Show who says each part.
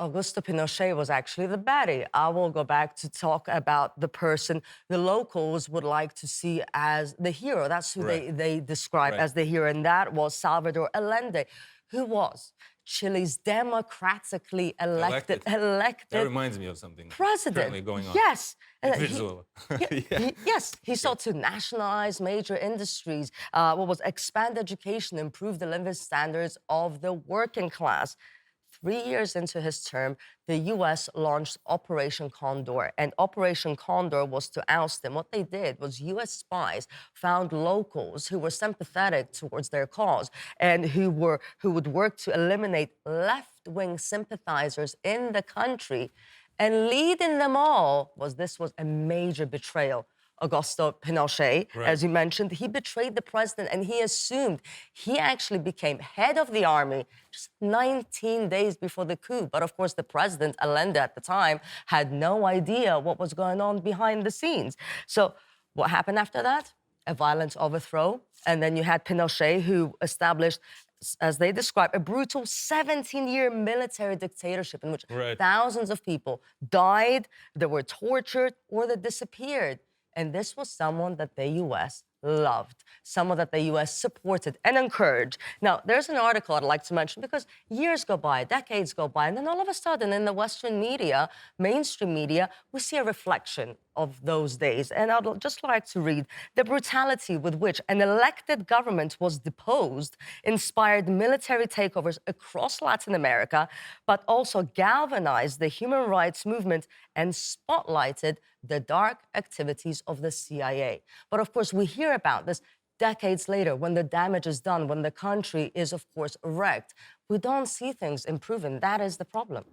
Speaker 1: Augusto Pinochet was actually the baddie. I will go back to talk about the person the locals would like to see as the hero. That's who they describe as the hero, and that was Salvador Allende, who was Chile's democratically elected
Speaker 2: That reminds me of something
Speaker 1: president.
Speaker 2: currently going on.
Speaker 1: Yes.
Speaker 2: Visual.
Speaker 1: He sought to nationalize major industries, expand education, improve the living standards of the working class. 3 years into his term, the U.S. launched Operation Condor, and Operation Condor was to oust him. What they did was U.S. spies found locals who were sympathetic towards their cause and who would work to eliminate left-wing sympathizers in the country. And leading them all was a major betrayal. Augusto Pinochet, as you mentioned, he betrayed the president and he assumed he actually became head of the army just 19 days before the coup. But of course, the president, Allende at the time, had no idea what was going on behind the scenes. So what happened after that? A violent overthrow. And then you had Pinochet, who established, as they describe, a brutal 17-year military dictatorship in which thousands of people died, they were tortured, or they disappeared. And this was someone that the U.S. loved, someone that the U.S. supported and encouraged. Now, there's an article I'd like to mention because years go by, decades go by, and then all of a sudden in the Western media, mainstream media, we see a reflection of those days. And I'd just like to read: the brutality with which an elected government was deposed inspired military takeovers across Latin America, but also galvanized the human rights movement and spotlighted the dark activities of the CIA. But of course, we hear about this decades later when the damage is done, when the country is, of course, wrecked. We don't see things improving. That is the problem.